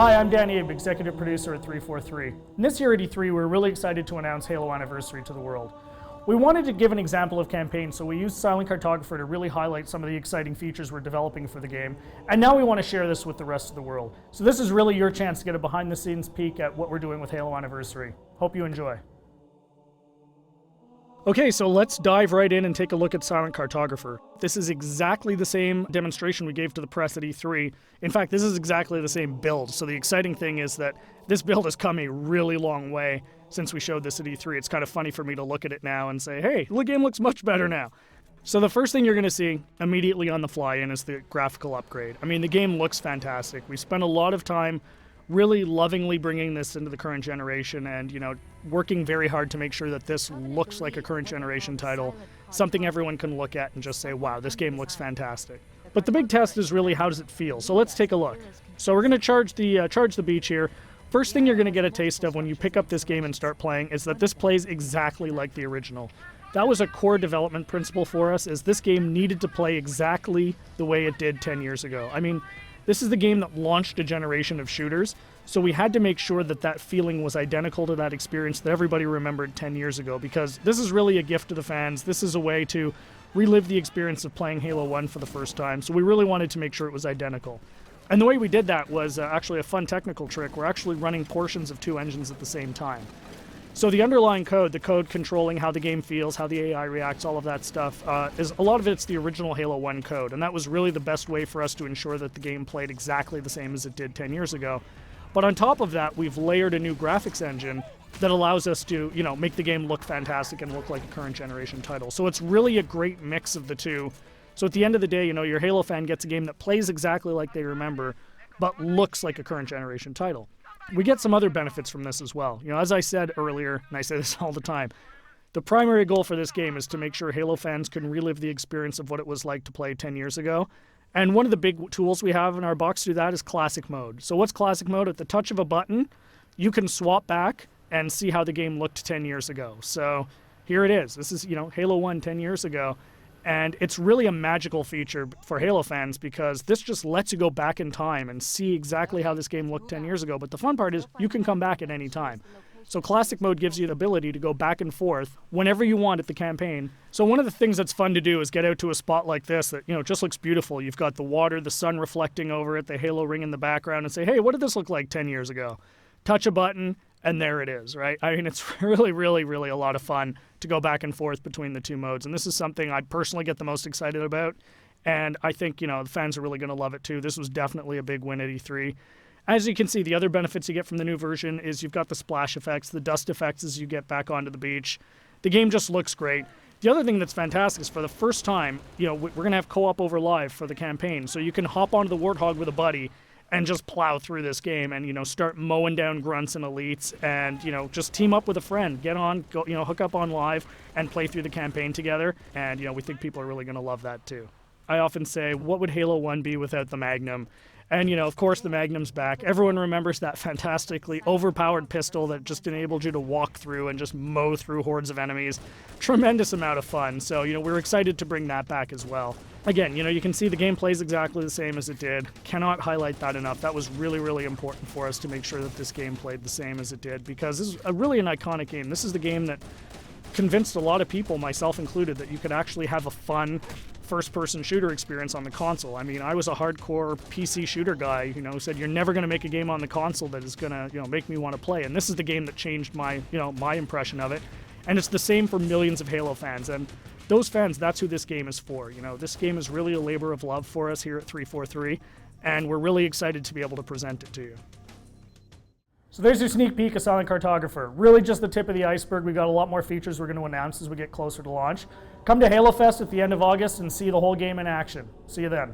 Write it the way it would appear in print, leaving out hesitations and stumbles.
Hi, I'm Danny Abe, executive producer at 343. And this year at E3, we're really excited to announce Halo Anniversary to the world. We wanted to give an example of campaign, so we used Silent Cartographer to really highlight some of the exciting features we're developing for the game. And now we want to share this with the rest of the world. So this is really your chance to get a behind-the-scenes peek at what we're doing with Halo Anniversary. Hope you enjoy. Okay, so let's dive right in and take a look at Silent Cartographer. This is exactly the same demonstration we gave to the press at E3. In fact, this is exactly the same build. So the exciting thing is that this build has come a really long way since we showed this at E3. It's kind of funny for me to look at it now and say, hey, the game looks much better now. So the first thing you're going to see immediately on the fly-in is the graphical upgrade. I mean, the game looks fantastic. We spent a lot of time really lovingly bringing this into the current generation and, working very hard to make sure that this looks like a current generation title, something everyone can look at and just say, wow, this game looks fantastic. But the big test is really, how does it feel? So let's take a look. So we're going to charge the beach here. First thing you're going to get a taste of when you pick up this game and start playing is that this plays exactly like the original. That was a core development principle for us, is this game needed to play exactly the way it did 10 years ago. I mean, this is the game that launched a generation of shooters, so we had to make sure that that feeling was identical to that experience that everybody remembered 10 years ago, because this is really a gift to the fans. This is a way to relive the experience of playing Halo 1 for the first time, so we really wanted to make sure it was identical. And the way we did that was actually a fun technical trick. We're actually running portions of two engines at the same time. So the underlying code, the code controlling how the game feels, how the AI reacts, all of that stuff, is a lot of it's the original Halo 1 code, and that was really the best way for us to ensure that the game played exactly the same as it did 10 years ago. But on top of that, we've layered a new graphics engine that allows us to, make the game look fantastic and look like a current generation title. So it's really a great mix of the two. So at the end of the day, your Halo fan gets a game that plays exactly like they remember, but looks like a current generation title. We get some other benefits from this as well. As I said earlier, and I say this all the time, the primary goal for this game is to make sure Halo fans can relive the experience of what it was like to play 10 years ago. And one of the big tools we have in our box to do that is classic mode. So what's classic mode? At the touch of a button, you can swap back and see how the game looked 10 years ago. So here it is. This is, Halo 1 10 years ago. And it's really a magical feature for Halo fans, because this just lets you go back in time and see exactly how this game looked 10 years ago. But the fun part is you can come back at any time. So classic mode gives you the ability to go back and forth whenever you want at the campaign. So one of the things that's fun to do is get out to a spot like this that, just looks beautiful. You've got the water, the sun reflecting over it, the Halo ring in the background, and say, hey, what did this look like 10 years ago? Touch a button, and there it is, right? I mean, it's really, really, really a lot of fun to go back and forth between the two modes. And this is something I personally get the most excited about. And I think, the fans are really going to love it too. This was definitely a big win at E3. As you can see, the other benefits you get from the new version is you've got the splash effects, the dust effects as you get back onto the beach. The game just looks great. The other thing that's fantastic is for the first time, we're going to have co-op over live for the campaign. So you can hop onto the Warthog with a buddy and just plow through this game and, start mowing down grunts and elites and, just team up with a friend. Get on, go, hook up on live and play through the campaign together. And, we think people are really going to love that too. I often say, what would Halo 1 be without the Magnum? And, of course, the Magnum's back. Everyone remembers that fantastically overpowered pistol that just enabled you to walk through and just mow through hordes of enemies. Tremendous amount of fun. So, we're excited to bring that back as well. Again, you can see the game plays exactly the same as it did. Cannot highlight that enough. That was really, really important for us to make sure that this game played the same as it did, because this is really an iconic game. This is the game that convinced a lot of people, myself included, that you could actually have a fun first-person shooter experience on the console. I mean, I was a hardcore PC shooter guy, who said you're never going to make a game on the console that is going to, make me want to play. And this is the game that changed my, my impression of it. And it's the same for millions of Halo fans. And those fans, that's who this game is for. This game is really a labor of love for us here at 343, and we're really excited to be able to present it to you. So there's your sneak peek of Silent Cartographer. Really just the tip of the iceberg. We've got a lot more features we're going to announce as we get closer to launch. Come to Halo Fest at the end of August and see the whole game in action. See you then.